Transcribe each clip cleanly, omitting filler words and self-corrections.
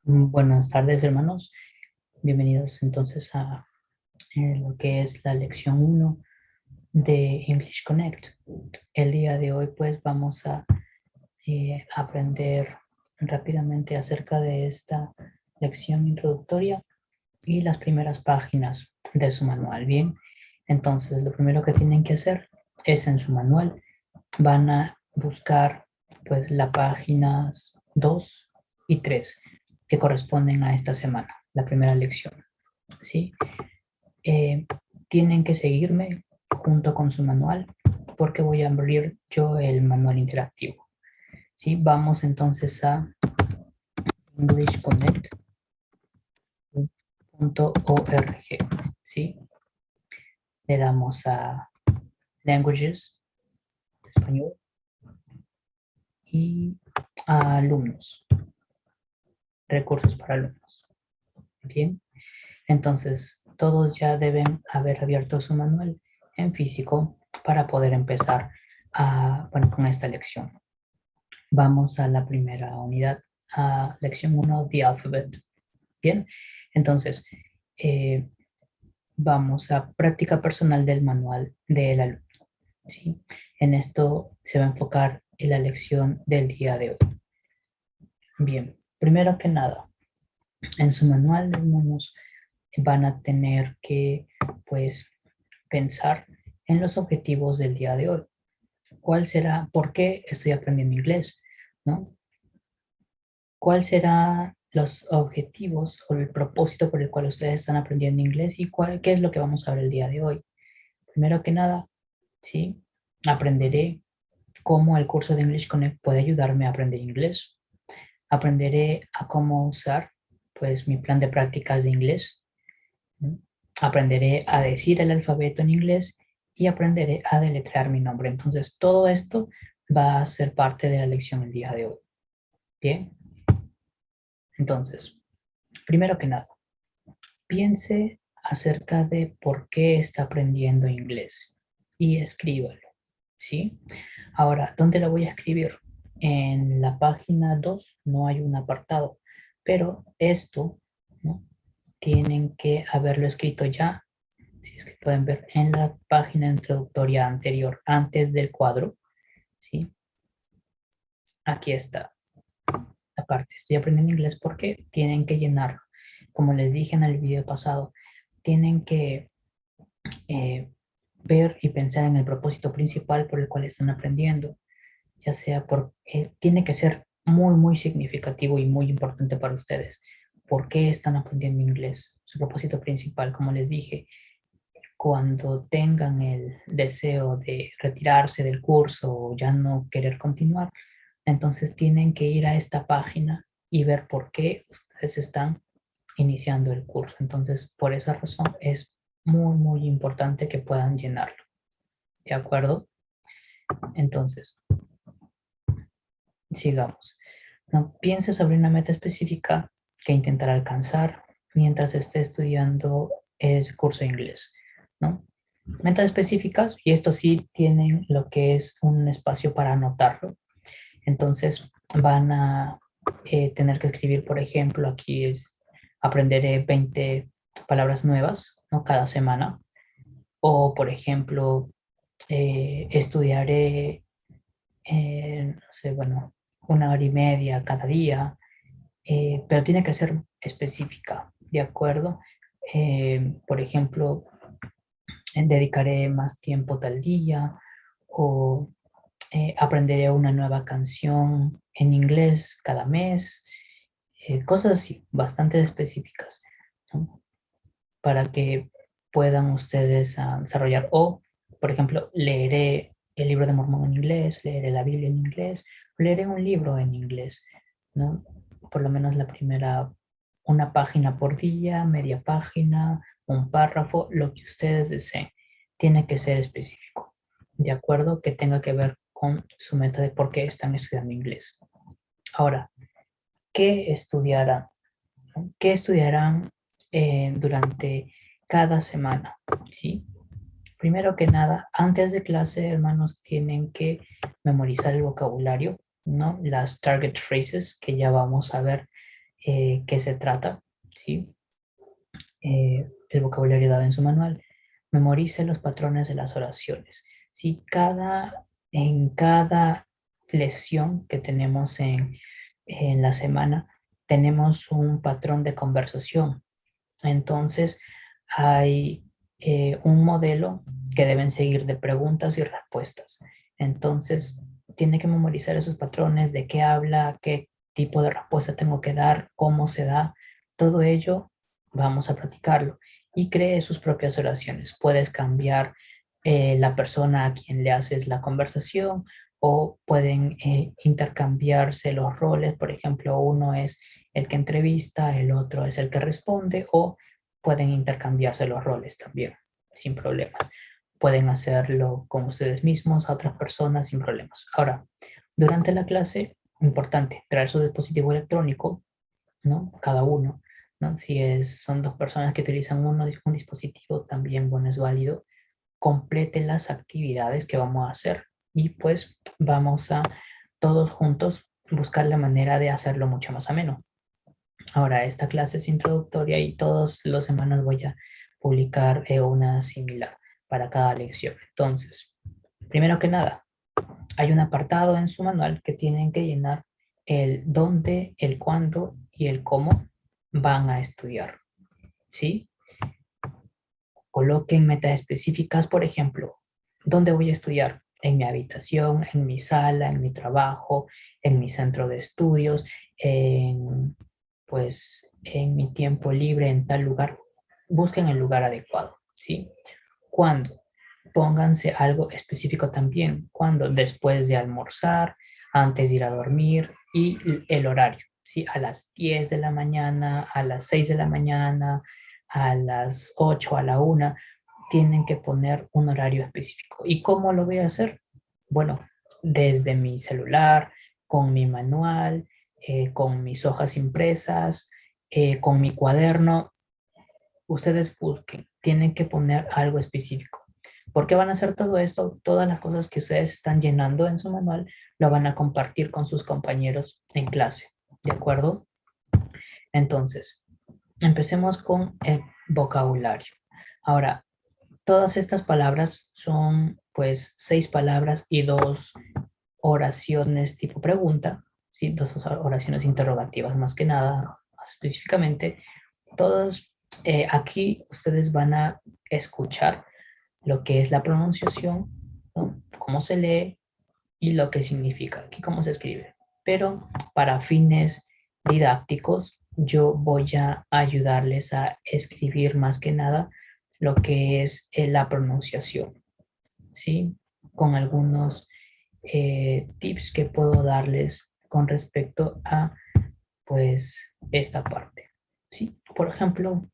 Buenas tardes, hermanos. Bienvenidos entonces a lo que es la lección uno de English Connect. El día de hoy pues vamos a aprender rápidamente acerca de esta lección introductoria y las primeras páginas de su manual. Bien, entonces lo primero que tienen que hacer es en su manual van a buscar pues las páginas 2 y 3 que corresponden a esta semana, la primera lección, ¿sí? Eh, Tienen que seguirme junto con su manual porque voy a abrir yo el manual interactivo, ¿sí? Vamos entonces a englishconnect.org, ¿sí? Le damos a Languages, español, y a alumnos, recursos para alumnos. Bien, entonces todos ya deben haber abierto su manual en físico para poder empezar con esta lección. Vamos a la primera unidad, a lección 1, The Alphabet. Bien, entonces eh, vamos a práctica personal del manual del alumno, ¿sí? En esto se va a enfocar en la lección del día de hoy. Bien, primero que nada, en su manual, hermanos, van a tener que, pues, pensar en los objetivos del día de hoy. ¿Cuál será, por qué estoy aprendiendo inglés? ¿No? ¿Cuál será los objetivos o el propósito por el cual ustedes están aprendiendo inglés y qué es lo que vamos a ver el día de hoy? Primero que nada, ¿sí? Aprenderé cómo el curso de English Connect puede ayudarme a aprender inglés. Aprenderé a cómo usar, pues, mi plan de prácticas de inglés. Aprenderé a decir el alfabeto en inglés y aprenderé a deletrear mi nombre. Entonces, todo esto va a ser parte de la lección el día de hoy. Bien, entonces, primero que nada, piense acerca de por qué está aprendiendo inglés y escríbalo, ¿sí? Ahora, ¿dónde lo voy a escribir? En la página 2 no hay un apartado, pero esto, ¿no? Tienen que haberlo escrito ya. Si es que pueden ver en la página introductoria anterior, antes del cuadro, ¿sí? Aquí está la parte. Estoy aprendiendo inglés porque tienen que llenarlo. Como les dije en el video pasado, tienen que eh, ver y pensar en el propósito principal por el cual están aprendiendo, ya sea tiene que ser muy, muy significativo y muy importante para ustedes. ¿Por qué están aprendiendo inglés? Su propósito principal, como les dije, cuando tengan el deseo de retirarse del curso o ya no querer continuar, entonces tienen que ir a esta página y ver por qué ustedes están iniciando el curso. Entonces, por esa razón es muy, muy importante que puedan llenarlo. ¿De acuerdo? Entonces, sigamos. No piense sobre una meta específica que intentará alcanzar mientras esté estudiando el curso de inglés, ¿no? Metas específicas, y esto sí tienen lo que es un espacio para anotarlo. Entonces van a tener que escribir, por ejemplo, aquí aprenderé 20 palabras nuevas, ¿no? Cada semana. O, por ejemplo, estudiaré, no sé, bueno, 1 hora y media cada día, pero tiene que ser específica, ¿de acuerdo? Por ejemplo, dedicaré más tiempo tal día o aprenderé una nueva canción en inglés cada mes, cosas así, bastante específicas, ¿no? Para que puedan ustedes desarrollar. O, por ejemplo, leeré el libro de Mormón en inglés, leeré la Biblia en inglés, leeré un libro en inglés, ¿no? Por lo menos la primera, una página por día, media página, un párrafo, lo que ustedes deseen. Tiene que ser específico, de acuerdo, que tenga que ver con su meta de por qué están estudiando inglés. Ahora, ¿qué estudiarán? ¿Qué estudiarán durante cada semana? ¿Sí? Primero que nada, antes de clase, hermanos, tienen que memorizar el vocabulario, ¿no? Las target phrases que ya vamos a ver qué se trata, ¿sí? El vocabulario dado en su manual. Memorice los patrones de las oraciones. Si en cada lección que tenemos en la semana, tenemos un patrón de conversación. Entonces, hay un modelo que deben seguir de preguntas y respuestas. Entonces, tiene que memorizar esos patrones, de qué habla, qué tipo de respuesta tengo que dar, cómo se da. Todo ello vamos a practicarlo y cree sus propias oraciones. Puedes cambiar la persona a quien le haces la conversación o pueden intercambiarse los roles. Por ejemplo, uno es el que entrevista, el otro es el que responde, o pueden intercambiarse los roles también, sin problemas. Pueden hacerlo con ustedes mismos, a otras personas, sin problemas. Ahora, durante la clase, importante, traer su dispositivo electrónico, ¿no? Cada uno, ¿no? Si son dos personas que utilizan un dispositivo, también, bueno, es válido. Completen las actividades que vamos a hacer y pues vamos a todos juntos buscar la manera de hacerlo mucho más ameno. Ahora, esta clase es introductoria y todas las semanas voy a publicar una similar para cada lección. Entonces, primero que nada, hay un apartado en su manual que tienen que llenar el dónde, el cuándo y el cómo van a estudiar. ¿Sí? Coloquen metas específicas, por ejemplo, ¿dónde voy a estudiar? En mi habitación, en mi sala, en mi trabajo, en mi centro de estudios, pues en mi tiempo libre, en tal lugar. Busquen el lugar adecuado, ¿sí? ¿Cuándo? Pónganse algo específico también. ¿Cuándo? Después de almorzar, antes de ir a dormir y el horario, ¿sí? A las 10 de la mañana, a las 6 de la mañana, a las 8, a la 1, tienen que poner un horario específico. ¿Y cómo lo voy a hacer? Bueno, desde mi celular, con mi manual, con mis hojas impresas, con mi cuaderno. Ustedes busquen, tienen que poner algo específico. ¿Por qué van a hacer todo esto? Todas las cosas que ustedes están llenando en su manual lo van a compartir con sus compañeros en clase. ¿De acuerdo? Entonces, empecemos con el vocabulario. Ahora, todas estas palabras son pues 6 palabras y 2 oraciones tipo pregunta, ¿sí? 2 oraciones interrogativas más que nada, más específicamente. Todos aquí ustedes van a escuchar lo que es la pronunciación, ¿no? Cómo se lee y lo que significa, aquí cómo se escribe. Pero para fines didácticos, yo voy a ayudarles a escribir más que nada lo que es la pronunciación, ¿sí? Con algunos tips que puedo darles con respecto a, pues, esta parte, ¿sí? Por ejemplo,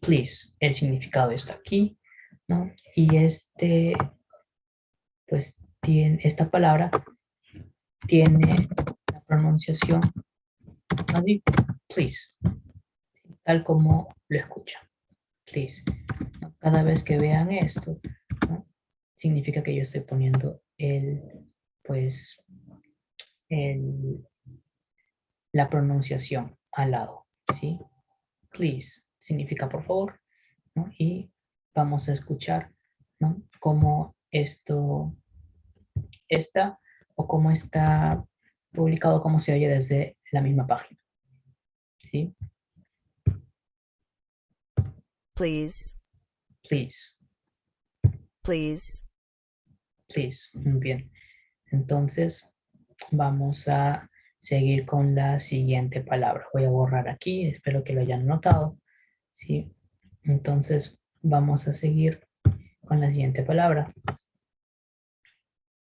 please, el significado está aquí, ¿no? Y pues, esta palabra tiene la pronunciación así, please, tal como lo escuchan, please. ¿No? Cada vez que vean esto, ¿no? Significa que yo estoy poniendo pues, el, la pronunciación al lado, ¿sí? Please significa por favor, ¿no? Y vamos a escuchar, ¿no? Cómo esto está o cómo está publicado, cómo se oye desde la misma página, ¿sí? Please, Please, please, please. Muy bien. Entonces, vamos a seguir con la siguiente palabra. Voy a borrar aquí, espero que lo hayan notado, ¿sí? Entonces, vamos a seguir con la siguiente palabra.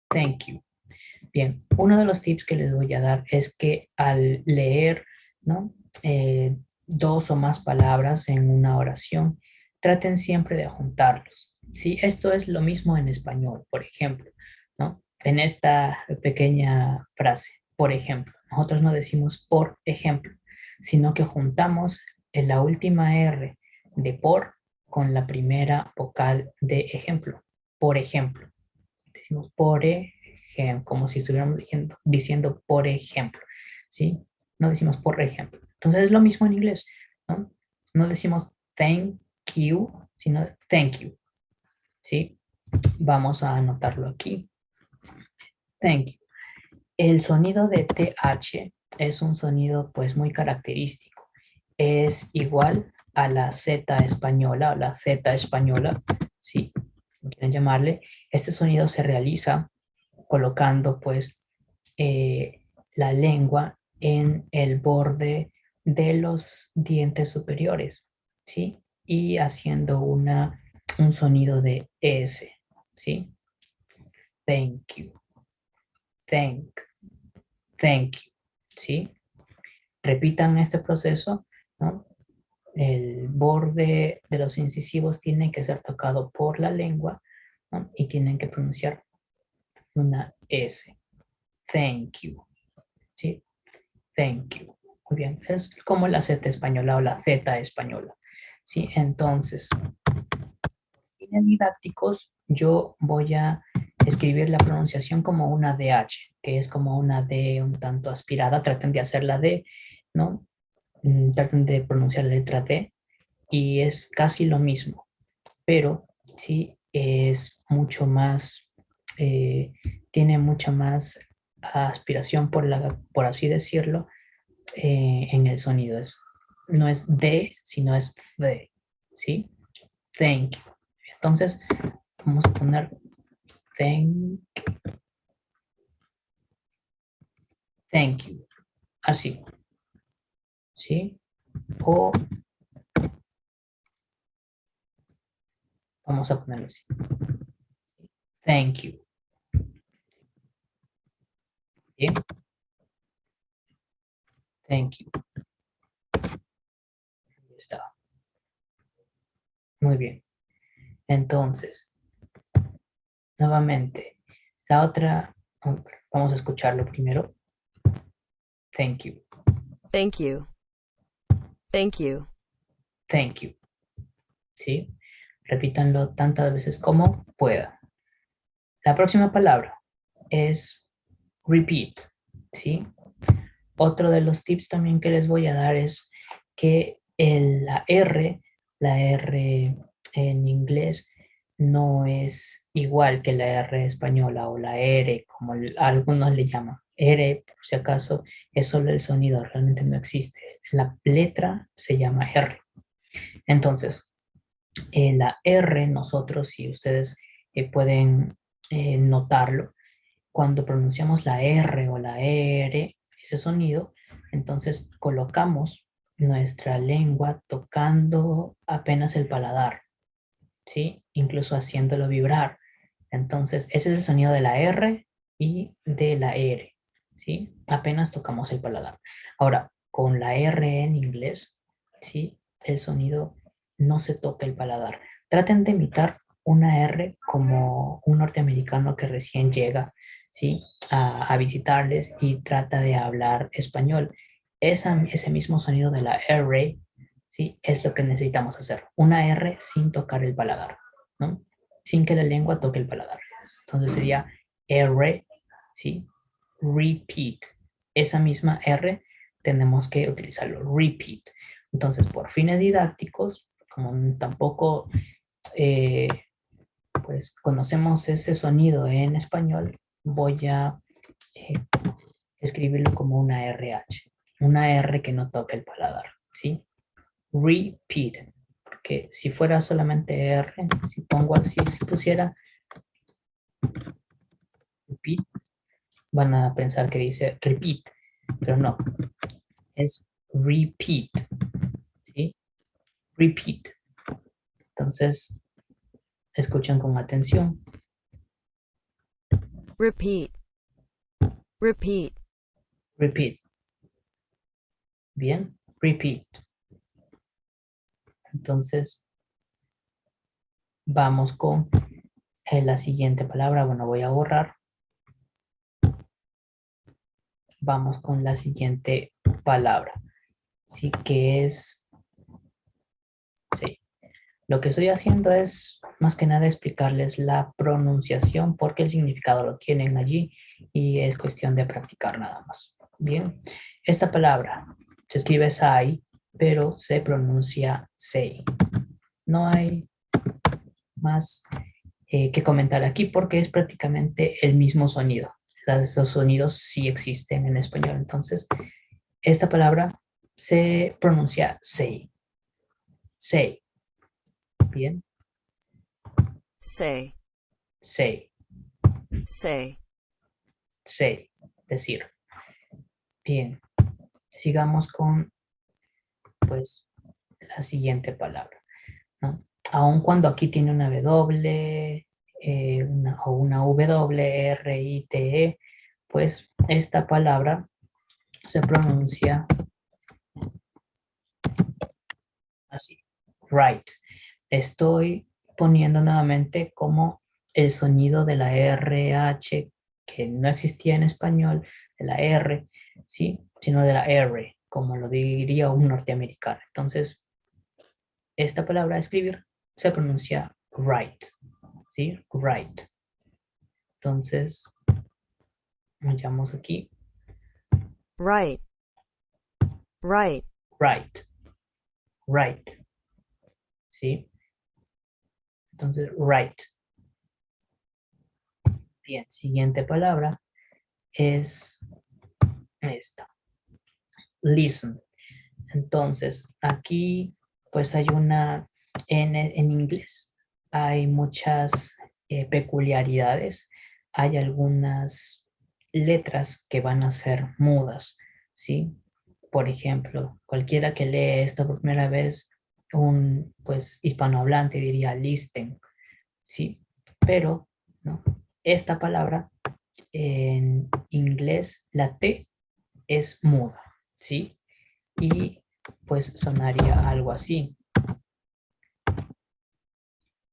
Thank you. Bien, uno de los tips que les voy a dar es que al leer, ¿no? 2 o más palabras en una oración, traten siempre de juntarlos, ¿sí? Esto es lo mismo en español, por ejemplo, ¿no? En esta pequeña frase, por ejemplo, nosotros no decimos por ejemplo, sino que juntamos en la última R de por con la primera vocal de ejemplo, por ejemplo. Decimos por ejemplo, como si estuviéramos diciendo por ejemplo, ¿sí? No decimos por ejemplo. Entonces es lo mismo en inglés, ¿no? No decimos thank you, sino thank you, ¿sí? Vamos a anotarlo aquí. Thank you. El sonido de TH es un sonido pues muy característico. Es igual a la Z española o la Z española, ¿sí? Como quieren llamarle. Este sonido se realiza colocando pues la lengua en el borde de los dientes superiores, ¿sí? Y haciendo un sonido de S, ¿sí? Thank you, thank you, ¿sí? Repitan este proceso, ¿no? El borde de los incisivos tiene que ser tocado por la lengua, ¿no? Y tienen que pronunciar una S. Thank you, ¿sí? Thank you. Muy bien, es como la Z española o la Z española, ¿sí? Entonces, fines didácticos, yo voy a escribir la pronunciación como una DH, que es como una D un tanto aspirada. Traten de hacer la D, ¿no? Traten de pronunciar la letra D y es casi lo mismo, pero sí es mucho más, tiene mucha más aspiración, por así decirlo, en el sonido. No es D, sino es the, ¿sí? Thank you. Entonces, vamos a poner thank you. Así, ¿sí? O vamos a ponerlo así. Thank you. ¿Bien? Thank you. Ahí está. Muy bien. Entonces, nuevamente, la otra, vamos a escucharlo primero. Thank you. Thank you. Thank you. Thank you. ¿Sí? Repítanlo tantas veces como puedan. La próxima palabra es repeat, ¿sí? Otro de los tips también que les voy a dar es que la R en inglés no es igual que la R española o la R, como algunos le llaman. R, por si acaso, es solo el sonido, realmente no existe. La letra se llama R. Entonces, la R, nosotros, si ustedes pueden notarlo, cuando pronunciamos la R o la ER, ese sonido, entonces colocamos nuestra lengua tocando apenas el paladar, ¿sí? Incluso haciéndolo vibrar. Entonces, ese es el sonido de la R y de la R, ¿sí? Apenas tocamos el paladar. Ahora, con la R en inglés, ¿sí? El sonido no se toca el paladar. Traten de imitar una R como un norteamericano que recién llega, ¿sí? A visitarles y trata de hablar español. Ese mismo sonido de la R, ¿sí? Es lo que necesitamos hacer. Una R sin tocar el paladar, ¿no? Sin que la lengua toque el paladar. Entonces sería R, ¿sí? Repeat. Esa misma R tenemos que utilizarlo, repeat. Entonces, por fines didácticos, como tampoco pues conocemos ese sonido en español, voy a eh, escribirlo como una RH, una R que no toque el paladar, ¿sí? Repeat, porque si fuera solamente R, si pongo así, si pusiera repeat, van a pensar que dice repeat, pero no, es repeat, ¿sí? Repeat. Entonces, escuchan con atención. Repeat. Repeat. Repeat. Bien, repeat. Entonces, vamos con la siguiente palabra. Bueno, voy a borrar. Vamos con la siguiente palabra. Sí, que es, sí. Lo que estoy haciendo es más que nada explicarles la pronunciación porque el significado lo tienen allí y es cuestión de practicar nada más. Bien, Esta palabra se escribe say, pero se pronuncia say. No hay más que comentar aquí porque es prácticamente el mismo sonido. Los sonidos sí existen en español. Entonces, esta palabra se pronuncia say. Say. Bien. Say. Say. Say. Say. Decir. Bien. Sigamos con, pues, la siguiente palabra, ¿no? Aun cuando aquí tiene una W, o una W, R, I, T, E, pues esta palabra se pronuncia así, right. Estoy poniendo nuevamente como el sonido de la RH que no existía en español, de la R, ¿sí? Sino de la R, como lo diría un norteamericano. Entonces, esta palabra escribir se pronuncia right, ¿sí? Right. Entonces, vayamos aquí, Right. Right. right, right, ¿sí? Entonces, right. Bien, siguiente palabra es esta, listen. Entonces, aquí pues hay una, en inglés hay muchas peculiaridades, hay algunas letras que van a ser mudas, ¿sí? Por ejemplo, cualquiera que lee esto por primera vez, un pues hispanohablante diría listen, ¿sí? Pero, ¿no? Esta palabra en inglés, la T es muda, ¿sí? Y pues sonaría algo así.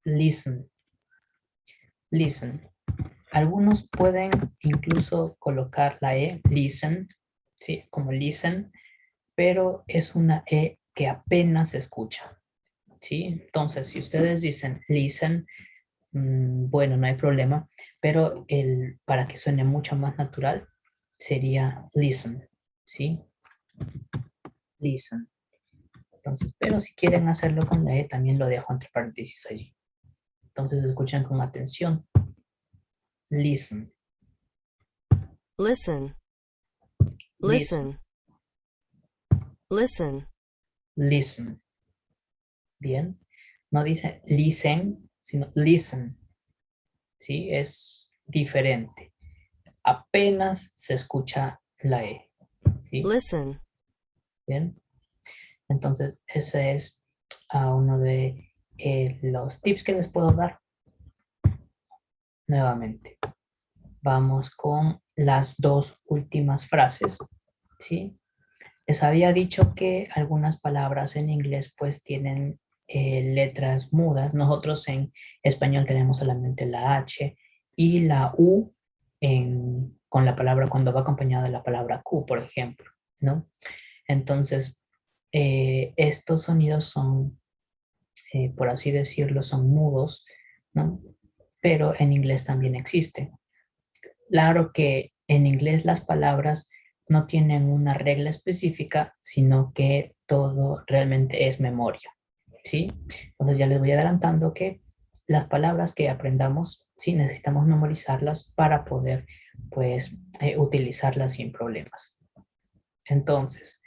Listen, listen. Algunos pueden incluso colocar la E, listen, ¿sí? Como listen, pero es una E que apenas se escucha, ¿sí? Entonces, si ustedes dicen listen, bueno, no hay problema, pero para que suene mucho más natural sería listen, ¿sí? Listen. Entonces, pero si quieren hacerlo con la E, también lo dejo entre paréntesis allí. Entonces, escuchen con atención. Listen, Listen. listen, Listen. Listen. listen. Bien. No dice listen, sino listen. ¿Sí? Es diferente. Apenas se escucha la E. ¿Sí? Listen. Bien. Entonces, ese es uno de los tips que les puedo dar. Nuevamente, vamos con las dos últimas frases, ¿sí? Les había dicho que algunas palabras en inglés pues tienen letras mudas. Nosotros en español tenemos solamente la H y la U con la palabra cuando va acompañada de la palabra Q, por ejemplo, ¿no? Entonces, estos sonidos son, por así decirlo, son mudos, ¿no? Pero en inglés también existen. Claro que en inglés las palabras no tienen una regla específica, sino que todo realmente es memoria, ¿sí? Entonces ya les voy adelantando que las palabras que aprendamos, sí necesitamos memorizarlas para poder, pues, utilizarlas sin problemas. Entonces,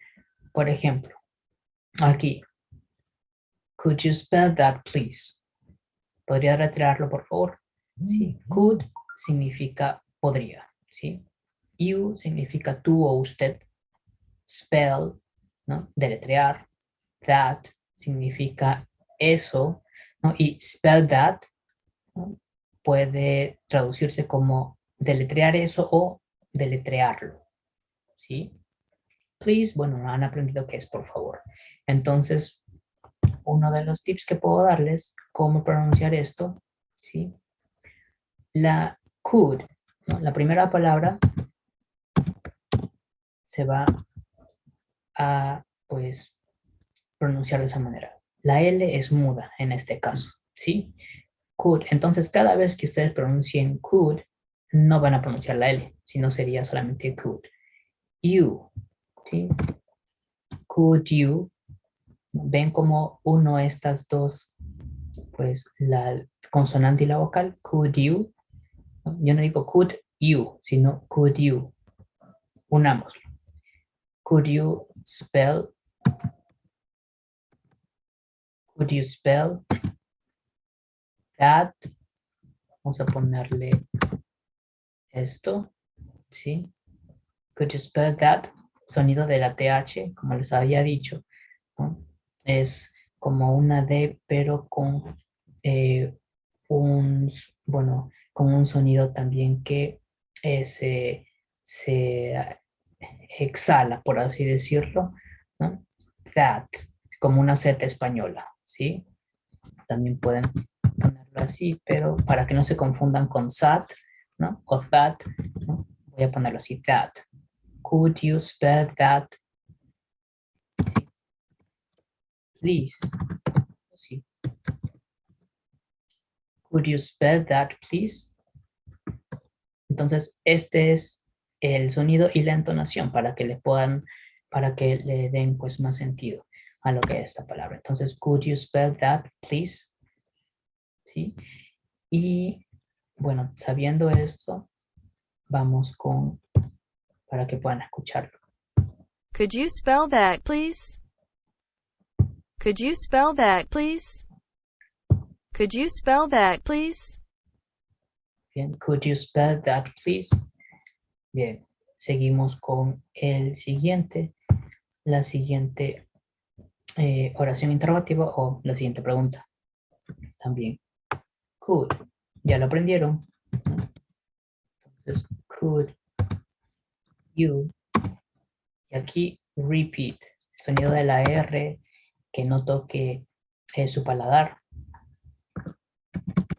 por ejemplo, aquí, could you spell that, please? ¿Podría retirarlo, por favor? Sí, could significa podría, ¿sí? You significa tú o usted. Spell, ¿no? Deletrear. That significa eso, ¿no? Y spell that, ¿no? Puede traducirse como deletrear eso o deletrearlo, ¿sí? Please, bueno, han aprendido que es por favor. Entonces, uno de los tips que puedo darles, cómo pronunciar esto, ¿sí? La could, ¿no? La primera palabra se va a, pues, pronunciar de esa manera. La L es muda en este caso, ¿sí? Could. Entonces, cada vez que ustedes pronuncien could, no van a pronunciar la L, sino sería solamente could. You, ¿sí? Could you, ven como uno estas dos, pues la consonante y la vocal, could you, ¿no? Yo no digo could you, sino could you, unámoslo. Could you spell that? Vamos a ponerle esto, ¿sí? Could you spell that? Sonido de la TH, como les había dicho, ¿no? Es como una D, pero con bueno, con un sonido también que se exhala, por así decirlo, ¿no? That, como una Z española, ¿sí? También pueden ponerlo así, pero para que no se confundan con SAT, ¿no? O that, ¿no? Voy a ponerlo así, that. Could you spell that? Sí. Please. Sí. Could you spell that, please? Entonces, este es el sonido y la entonación para que para que le den pues más sentido a lo que es esta palabra. Entonces, could you spell that, please? ¿Sí? Y bueno, sabiendo esto, vamos para que puedan escucharlo. Could you spell that, please? Could you spell that, please? Could you spell that, please? Bien, could you spell that, please? Bien, seguimos con el siguiente, la siguiente oración interrogativa o la siguiente pregunta. También, could, ya lo aprendieron. Entonces, could you, y aquí repeat, el sonido de la R que no toque su paladar.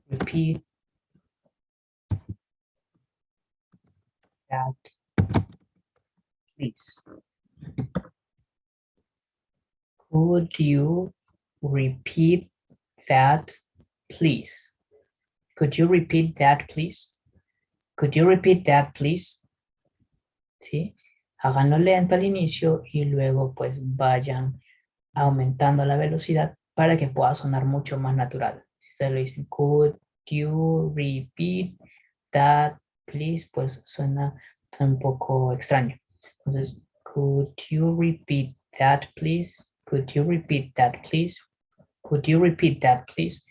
Repeat that, please. Could you repeat that, please? Could you repeat that, please? Could you repeat that, please? ¿Sí? Háganlo lento al inicio y luego pues vayan aumentando la velocidad para que pueda sonar mucho más natural. Si se lo dicen, could you repeat that, please, pues suena un poco extraño. Entonces, could you repeat that, please? Could you repeat that, please? Could you repeat that, please?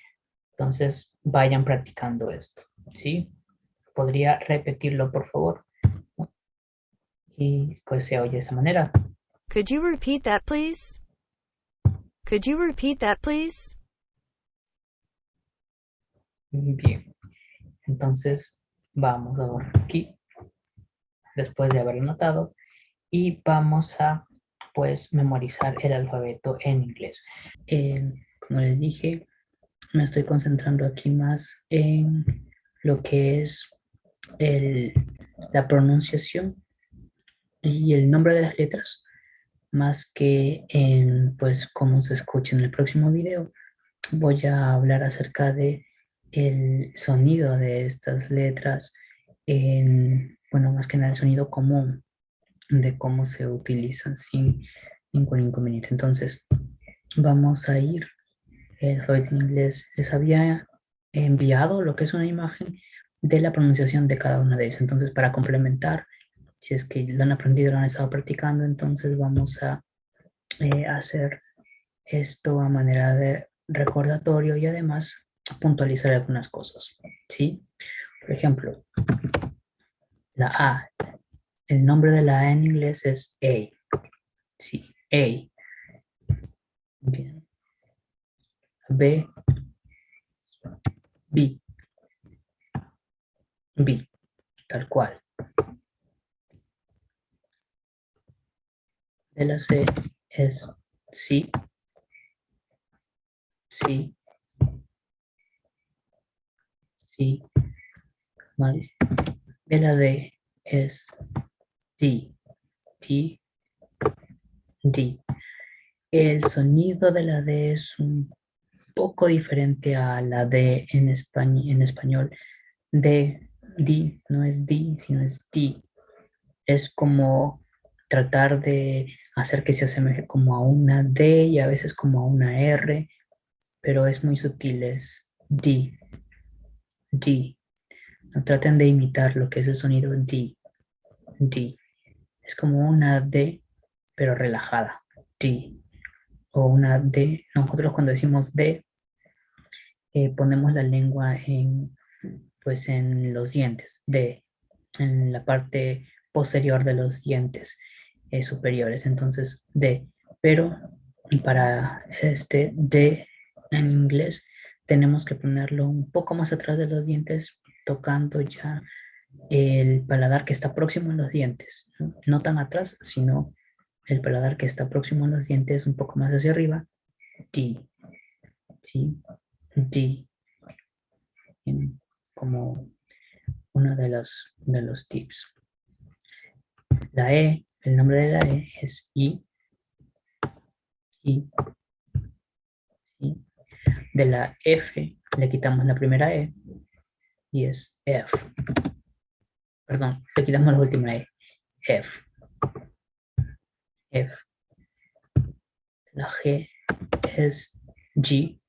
Entonces, vayan practicando esto, ¿sí? ¿Podría repetirlo, por favor? Y pues se oye de esa manera. Could you repeat that, please? Could you repeat that, please? Bien. Entonces, vamos a ver aquí, después de haberlo notado, y vamos a, pues, memorizar el alfabeto en inglés. Como les dije, me estoy concentrando aquí más en lo que es la pronunciación y el nombre de las letras, más que en, pues, cómo se escucha en el próximo video. Voy a hablar acerca de el sonido de estas letras, bueno, más que nada el sonido común, de cómo se utilizan sin ningún inconveniente. Entonces, vamos a ir, el alfabeto en inglés les había enviado lo que es una imagen de la pronunciación de cada una de ellas. Entonces, para complementar, si es que lo han aprendido, lo han estado practicando, entonces vamos a hacer esto a manera de recordatorio y además puntualizar algunas cosas, ¿sí? Por ejemplo, la A, el nombre de la A en inglés es A, sí, A. Bien. B, B, B, tal cual. De la C es C, C, C, mal. De la D es D, D, D. El sonido de la D es un poco diferente a la D en español. D, D, no es D, sino es D. Es como tratar de hacer que se asemeje como a una D y a veces como a una R, pero es muy sutil, es D, D. No traten de imitar lo que es el sonido D, D. Es como una D, pero relajada, D. O una D, nosotros cuando decimos D, ponemos la lengua pues en los dientes, D, en la parte posterior de los dientes superiores, entonces D. Pero para este D en inglés tenemos que ponerlo un poco más atrás de los dientes, tocando ya el paladar que está próximo a los dientes, ¿no? No tan atrás, sino el paladar que está próximo a los dientes, un poco más hacia arriba, D, ¿sí? D, como uno de los tips. La E, el nombre de la E es I, I, ¿sí? De la F le quitamos la primera E y es F. Perdón, le quitamos la última E, F, F. La G es G,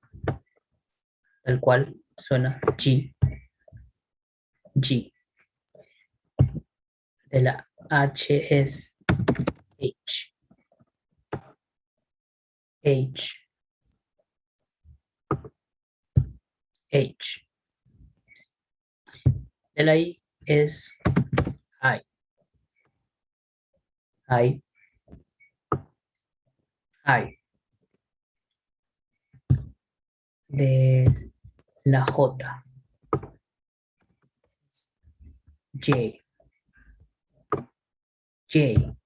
tal cual suena G, G. De la H es H, H, H. De la I es I, I, I. De la J, J, J,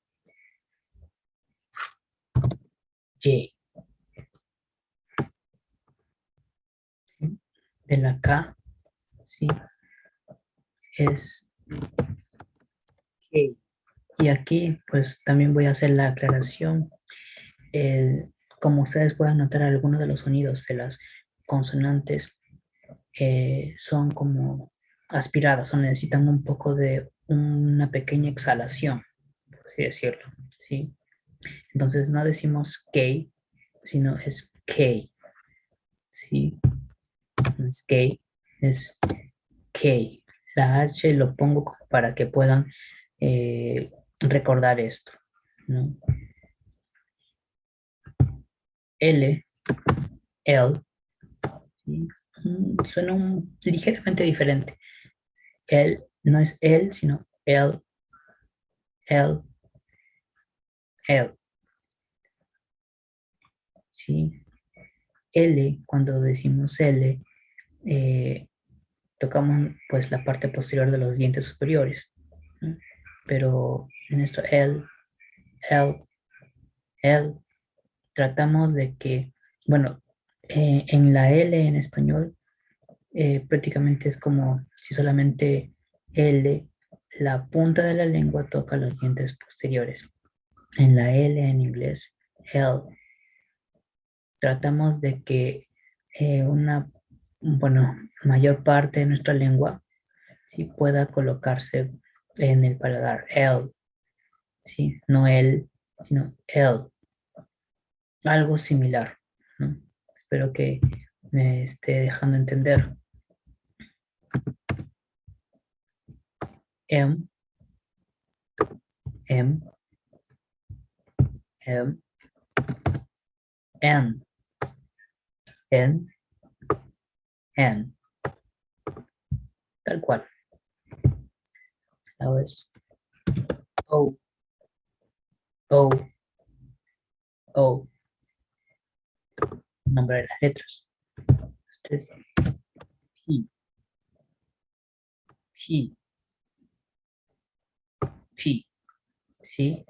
J. ¿Sí? De la K, ¿sí? Es K. Y aquí pues también voy a hacer la aclaración. Como ustedes pueden notar, algunos de los sonidos de las consonantes son como aspiradas o necesitan un poco de una pequeña exhalación, por así decirlo, ¿sí? Entonces no decimos K, sino es K, ¿sí? No es K, es K. La H lo pongo como para que puedan recordar esto, ¿no? L, L, ¿sí? Suena ligeramente diferente. L no es L, sino L, L, L, ¿sí? L, cuando decimos L, eh, tocamos pues la parte posterior de los dientes superiores, ¿no? Pero en esto L, L, L, tratamos de que, bueno, en la L en español prácticamente es como si solamente L, la punta de la lengua toca los dientes posteriores. En la L en inglés, L, tratamos de que bueno, mayor parte de nuestra lengua sí pueda colocarse en el paladar. L, ¿sí? No el, sino L. Algo similar, ¿no? Espero que me esté dejando entender. M, M, M, N, N, N. Tal cual. Ahora es O, O, O. Nombre de las letras. Este es P, P, P. ¿Sí?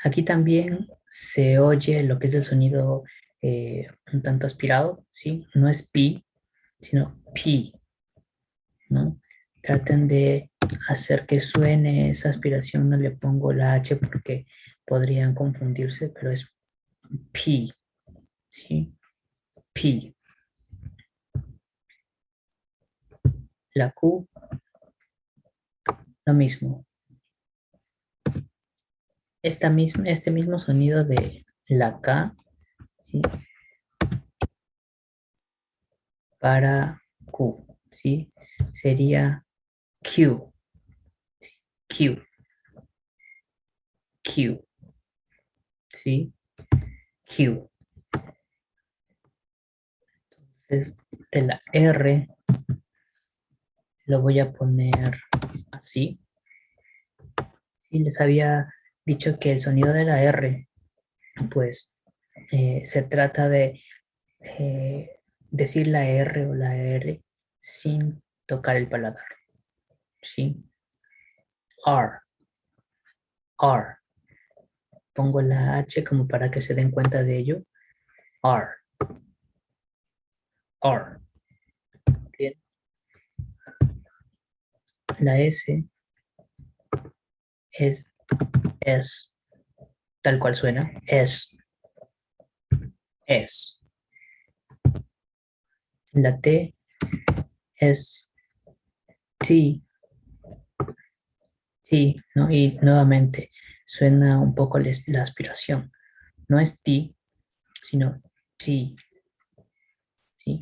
Aquí también se oye lo que es el sonido un tanto aspirado, ¿sí? No es pi, sino pi, ¿no? Traten de hacer que suene esa aspiración, no le pongo la H porque podrían confundirse, pero es pi, ¿sí? Pi. La Q, lo mismo. este mismo sonido de la K, ¿sí? Para Q, ¿sí? Sería Q, Q, Q, ¿sí? Q. Entonces, de la R lo voy a poner así. Sí, les había dicho que el sonido de la R, pues, se trata de decir la R o la R sin tocar el paladar, ¿sí? R, R. Pongo la H como para que se den cuenta de ello. R, R. Bien. La S es S, tal cual suena. Es. La T es T, T, ¿no? Y nuevamente suena un poco la aspiración. No es T, sino T, ¿sí?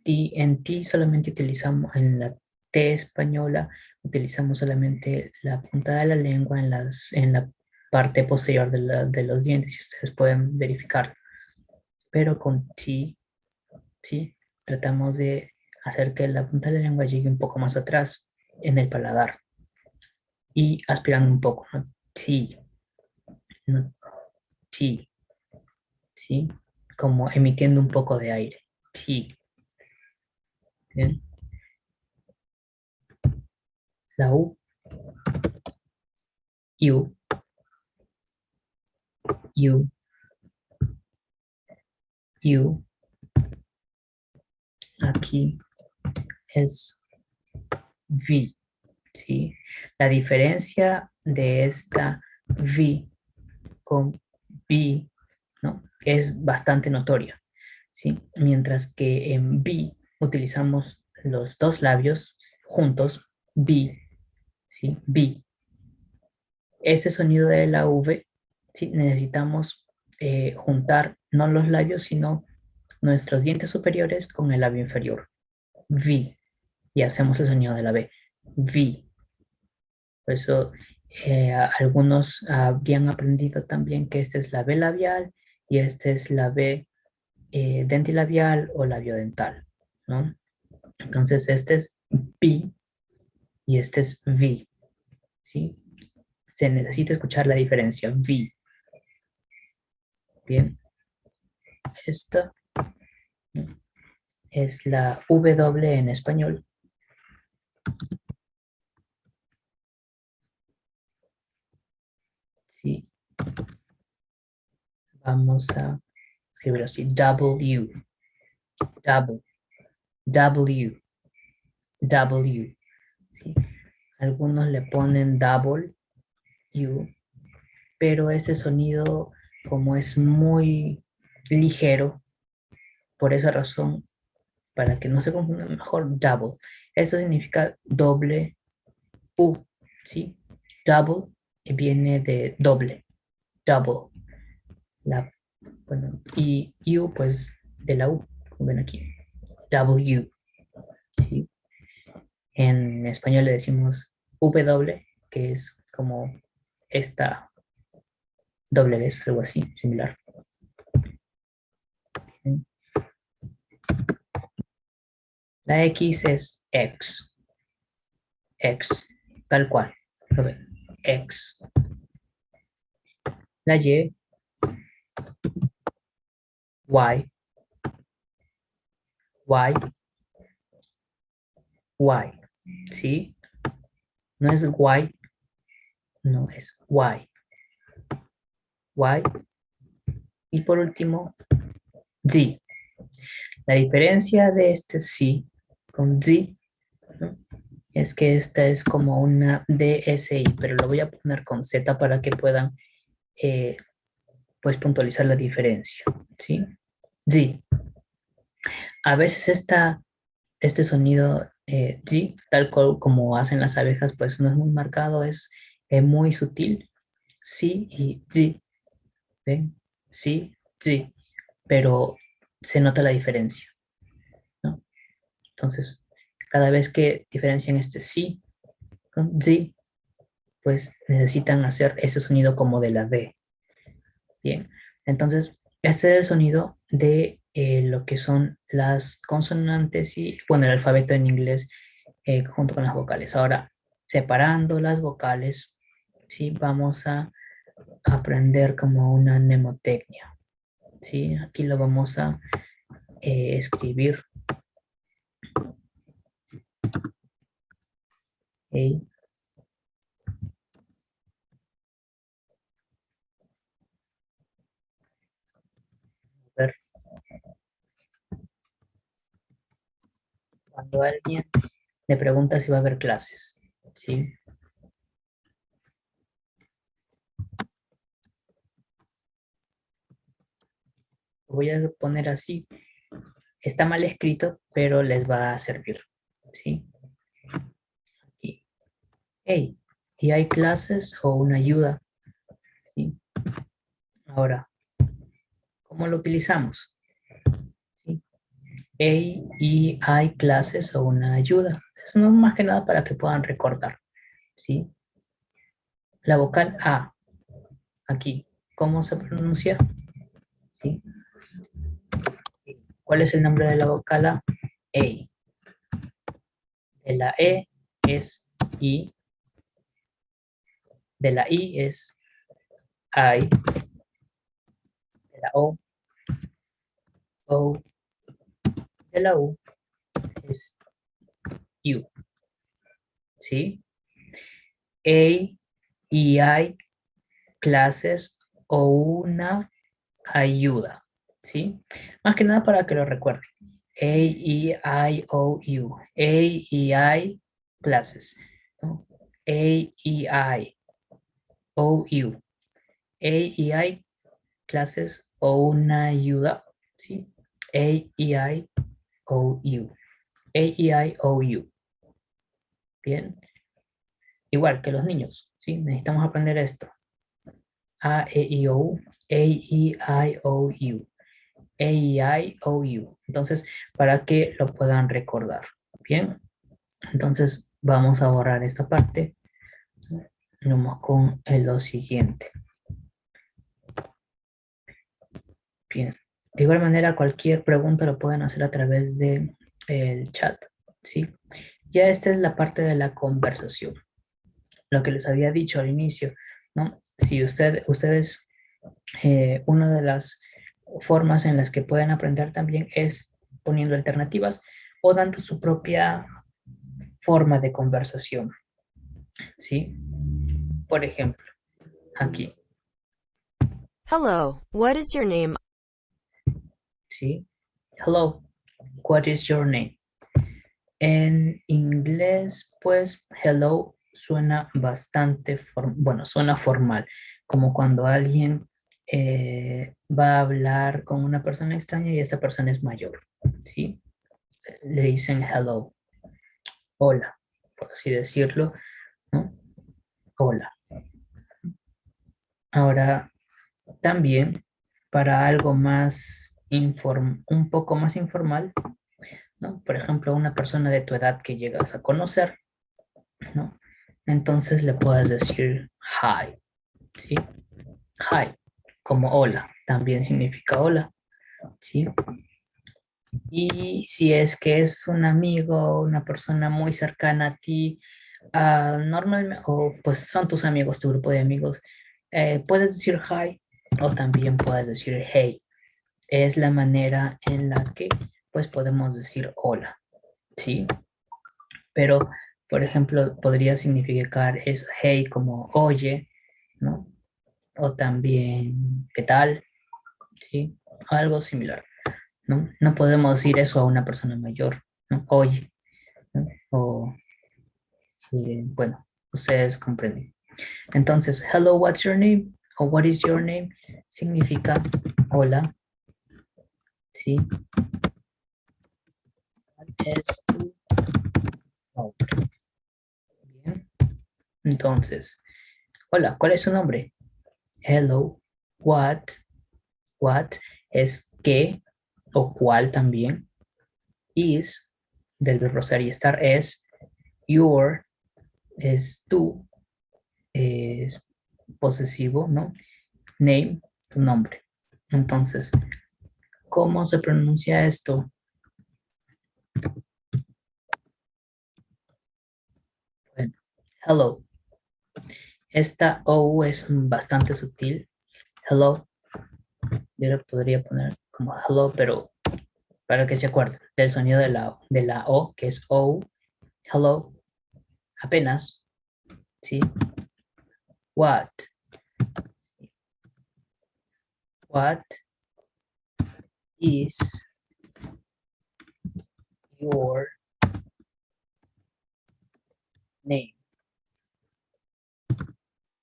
En T solamente utilizamos, en la T española, utilizamos solamente la punta de la lengua en la parte posterior de los dientes, si ustedes pueden verificar. Pero con T, ¿sí? Tratamos de hacer que la punta de la lengua llegue un poco más atrás en el paladar y aspirando un poco, ¿no? T, no T, ¿sí? Como emitiendo un poco de aire. T, ¿bien? La U, U, U, U, aquí es V, ¿sí? La diferencia de esta V con B, ¿no? Es bastante notoria, ¿sí? Mientras que en B utilizamos los dos labios juntos, B, ¿sí? B. Este sonido de la V, ¿sí? Necesitamos juntar no los labios, sino nuestros dientes superiores con el labio inferior. V. Y hacemos el sonido de la B. V. Por eso algunos habrían aprendido también que esta es la B labial y esta es la B dentilabial o labiodental, ¿no? Entonces este es B y este es V, ¿sí? Se necesita escuchar la diferencia, V. Bien, esta es la W en español. Sí, vamos a escribir así, W, W, W, W. ¿Sí? Algunos le ponen double U, pero ese sonido, como es muy ligero, por esa razón, para que no se confunda mejor, double. Esto significa doble U, ¿sí? Double viene de doble, double. La, bueno, y U, pues, de la U, como ven aquí, W, ¿sí? En español le decimos W, que es como esta doble vez, algo así, similar. La X es X, tal cual, lo ven, X. La Y, Y, Y, Y, ¿sí? No es Y, no, es Y, Y. Y por último, Z. La diferencia de este sí con Z, ¿no? Es que esta es como una DSI, pero lo voy a poner con Z para que puedan pues puntualizar la diferencia, ¿sí? Z. A veces este sonido Z, tal cual como hacen las abejas, pues no es muy marcado, es muy sutil, sí y zi, ¿ven? Sí, zi, pero se nota la diferencia, ¿no? Entonces, cada vez que diferencian este sí con zi, pues necesitan hacer ese sonido como de la D. Bien, entonces, este es el sonido de lo que son las consonantes y, bueno, el alfabeto en inglés junto con las vocales. Ahora, separando las vocales, sí, vamos a aprender como una mnemotecnia. Sí, aquí lo vamos a escribir. Ok, a ver, cuando alguien le pregunta si va a haber clases, ¿sí? Lo voy a poner así. Está mal escrito, pero les va a servir, ¿sí? Y, hey, ¿y hay clases o una ayuda? ¿Sí? Ahora, ¿cómo lo utilizamos? ¿Sí? Hey, ¿y hay clases o una ayuda? Es no más que nada para que puedan recordar, ¿sí? La vocal A, aquí, ¿cómo se pronuncia? ¿Sí? ¿Cuál es el nombre de la vocal A? A. De la E es I, de la I es I, de la O, de la U es U, ¿sí? A y hay clases o una ayuda, ¿sí? Más que nada para que lo recuerden. A, E, I, O, U. A y I, clases, ¿no? A y I, O, U. A y I, clases o una ayuda, ¿sí? A y I, O, U. A y I, O, U. Bien. Igual que los niños, ¿sí? Necesitamos aprender esto. A, E, I, O, U. A, E, I, O, U. A, E, I, O, U. Entonces, para que lo puedan recordar. Bien. Entonces, vamos a borrar esta parte. Vamos con lo siguiente. Bien. De igual manera, cualquier pregunta lo pueden hacer a través de el chat, ¿sí? Ya esta es la parte de la conversación. Lo que les había dicho al inicio, ¿no? Si ustedes, una de las formas en las que pueden aprender también es poniendo alternativas o dando su propia forma de conversación, ¿sí? Por ejemplo, aquí, Hello, what is your name? ¿sí? Hello, what is your name? En inglés, pues, hello suena bastante, bueno, suena formal, como cuando alguien va a hablar con una persona extraña y esta persona es mayor, ¿sí? Le dicen hello, hola, por así decirlo, ¿no? Hola. Ahora, también, para algo más un poco más informal, ¿no? Por ejemplo, una persona de tu edad que llegas a conocer, ¿no? Entonces le puedes decir hi, ¿sí? Hi, como hola, también significa hola, ¿sí? Y si es que es un amigo, una persona muy cercana a ti, normalmente, o pues son tus amigos, tu grupo de amigos, puedes decir hi o también puedes decir hey. Es la manera en la que pues podemos decir hola, ¿sí? Pero, por ejemplo, podría significar es hey como oye, ¿no? O también ¿qué tal? ¿Sí? Algo similar, ¿no? No podemos decir eso a una persona mayor, ¿no? Oye, ¿no? O, bueno, ustedes comprenden. Entonces, hello, what's your name? O what is your name? Significa hola, ¿sí? Es tu nombre. Bien. Entonces, hola, ¿cuál es su nombre? Hello, what es qué o cuál también. Is, del verbo ser y estar, es. Your, es tú, es posesivo, ¿no? Name, tu nombre. Entonces, ¿cómo se pronuncia esto? Bueno, hello. Esta O es bastante sutil. Hello. Yo le podría poner como hello, pero para que se acuerden del sonido de la O, que es O. Hello. Apenas. ¿Sí? What? What is your name?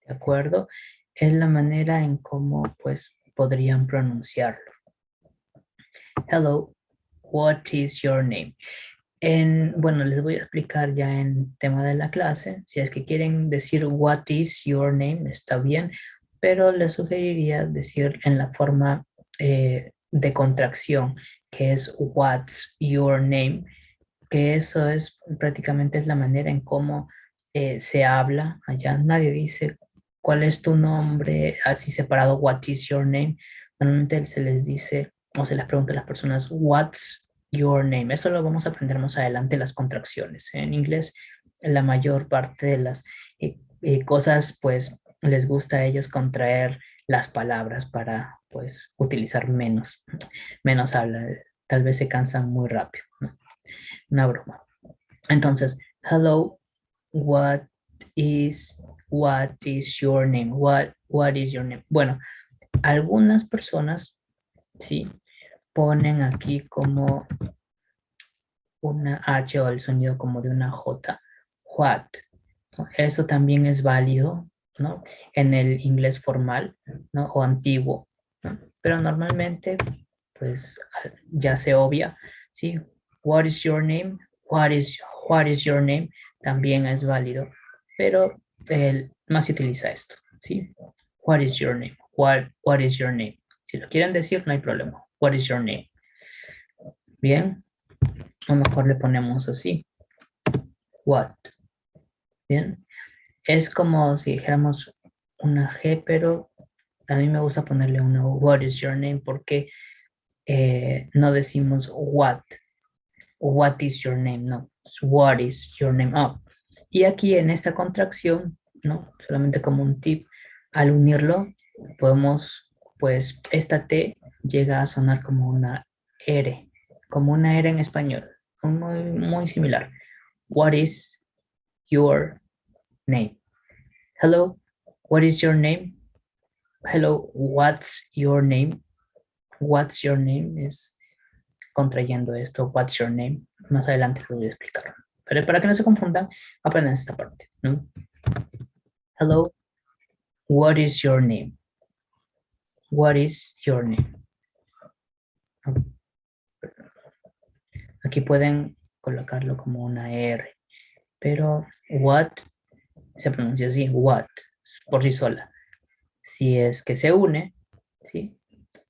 ¿De acuerdo? Es la manera en cómo pues podrían pronunciarlo. Hello, what is your name? Bueno, les voy a explicar ya en tema de la clase. Si es que quieren decir what is your name, está bien, pero les sugeriría decir en la forma de contracción, que es what's your name, que eso es prácticamente es la manera en cómo se habla allá. Nadie dice cuál es tu nombre, así separado, what is your name. Normalmente se les dice o se les pregunta a las personas, what's your name. Eso lo vamos a aprender más adelante, las contracciones. En inglés, la mayor parte de las cosas, pues, les gusta a ellos contraer las palabras para, pues, utilizar menos habla. Tal vez se cansan muy rápido, ¿no? Una broma. Entonces, hello, what is, what is your name? What is your name? Bueno, algunas personas, sí, ponen aquí como una H o el sonido como de una J. What. Eso también es válido, ¿no? En el inglés formal, ¿no? O antiguo, ¿no? Pero normalmente, pues, ya se obvia, ¿sí? What is your name? What is your name? También es válido, pero más se utiliza esto, ¿sí? What is your name? What is your name? Si lo quieren decir, no hay problema. What is your name? Bien, o mejor le ponemos así. What. Bien. Es como si dijéramos una G, pero a mí me gusta ponerle una what is your name porque no decimos what is your name, no, es what is your name. Oh. Y aquí en esta contracción, ¿no? Solamente como un tip, al unirlo podemos, pues esta T llega a sonar como una R, como una R en español, muy, muy similar. What is your name? Hello, what is your name? Hello, what's your name? What's your name es contrayendo esto, what's your name. Más adelante les voy a explicar. Pero para que no se confundan, aprendan esta parte, ¿no? Hello, what is your name? What is your name? Aquí pueden colocarlo como una R, pero what se pronuncia así, what, por sí sola. Si es que se une, ¿sí?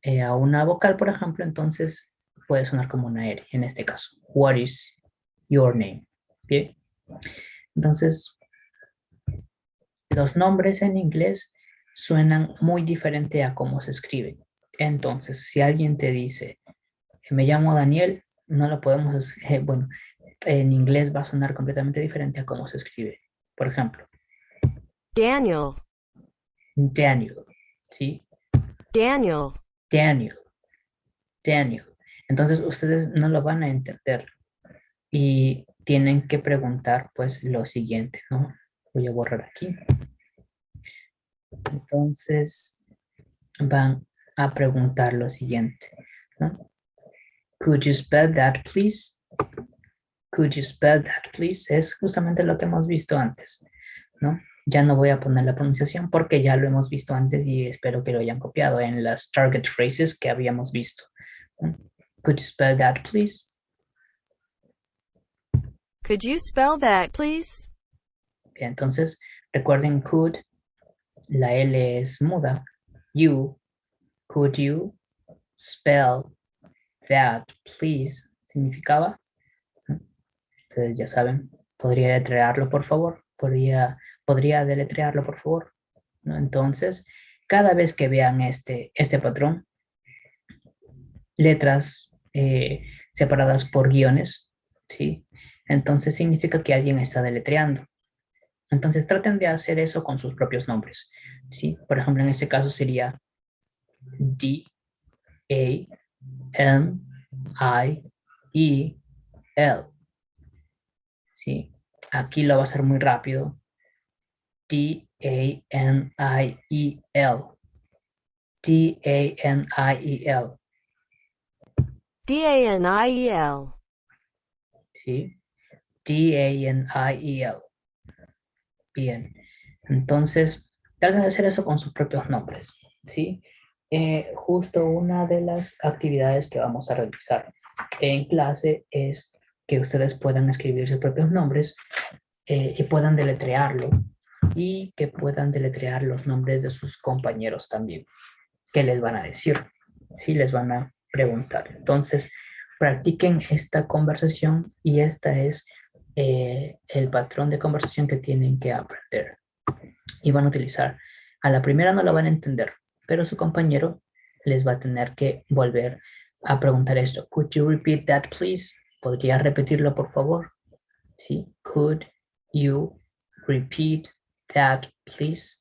A una vocal, por ejemplo, entonces puede sonar como una R, en este caso. What is your name? Bien. Entonces, los nombres en inglés suenan muy diferente a cómo se escriben. Entonces, si alguien te dice, me llamo Daniel, no lo podemos, bueno, en inglés va a sonar completamente diferente a cómo se escribe. Por ejemplo, Daniel, Daniel, ¿sí? Daniel, Daniel, Daniel. Entonces, ustedes no lo van a entender y tienen que preguntar, pues, lo siguiente, ¿no? Voy a borrar aquí. Entonces, van a preguntar lo siguiente, ¿no? Could you spell that, please? Could you spell that, please? Es justamente lo que hemos visto antes, ¿no? Ya no voy a poner la pronunciación porque ya lo hemos visto antes y espero que lo hayan copiado en las target phrases que habíamos visto. ¿No? Could you spell that, please? could you spell that, please? Bien, entonces, recuerden could, la L es muda, could you spell that, please? Significaba, ¿no? Ustedes ya saben, podría deletrearlo, por favor. Podría deletrearlo, por favor, ¿no? Entonces, cada vez que vean este patrón, letras separadas por guiones, ¿sí? Entonces significa que alguien está deletreando. Entonces traten de hacer eso con sus propios nombres, ¿sí? Por ejemplo, en este caso sería D-A-N-I-E-L, ¿sí? Aquí lo va a hacer muy rápido. D-A-N-I-E-L. D-A-N-I-E-L. D-A-N-I-E-L. ¿Sí? D-A-N-I-E-L. Bien. Entonces, traten de hacer eso con sus propios nombres, ¿sí? Justo una de las actividades que vamos a realizar en clase es que ustedes puedan escribir sus propios nombres y puedan deletrearlo y que puedan deletrear los nombres de sus compañeros también. ¿Qué les van a decir? Sí, les van a preguntar. Entonces, practiquen esta conversación y esta es el patrón de conversación que tienen que aprender y van a utilizar. A la primera no la van a entender, pero su compañero les va a tener que volver a preguntar esto. Could you repeat that, please? ¿Podría repetirlo, por favor? Sí. Could you repeat that, please?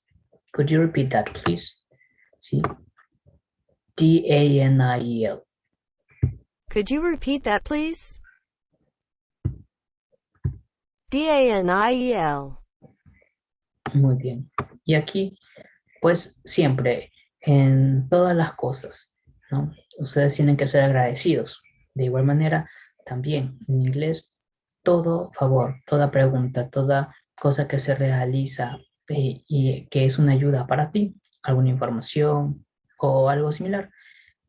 Could you repeat that, please? Sí. D-A-N-I-E-L. Could you repeat that, please? D-A-N-I-E-L. Muy bien. Y aquí, pues siempre, en todas las cosas, ¿no? Ustedes tienen que ser agradecidos. De igual manera, también en inglés, todo favor, toda pregunta, toda cosa que se realiza y que es una ayuda para ti, alguna información o algo similar,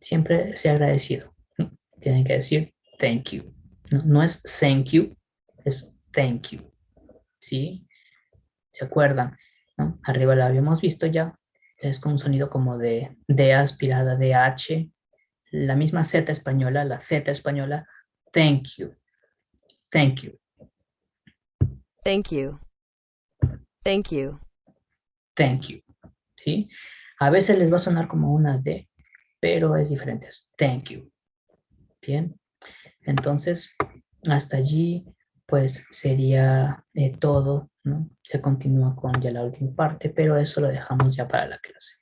siempre sea agradecido. Tienen que decir thank you. No, no es thank you, es thank you. ¿Sí? ¿Se acuerdan? ¿No? Arriba la habíamos visto ya. Es con un sonido como de D aspirada de H. La misma Z española, la Z española. Thank you. Thank you. Thank you. Thank you. Thank you. ¿Sí? A veces les va a sonar como una D, pero es diferente. Es thank you. Bien. Entonces, hasta allí, pues sería todo, ¿no? Se continúa con ya la última parte, pero eso lo dejamos ya para la clase.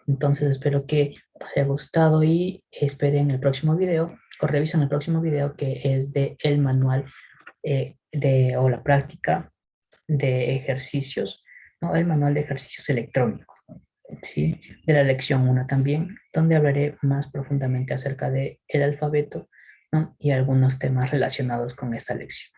Entonces, espero que os haya gustado y esperen el próximo video o revisen el próximo video que es de el manual o la práctica de ejercicios, ¿no? El manual de ejercicios electrónicos, ¿sí? De la lección 1 también, donde hablaré más profundamente acerca del alfabeto, ¿no? Y algunos temas relacionados con esta lección.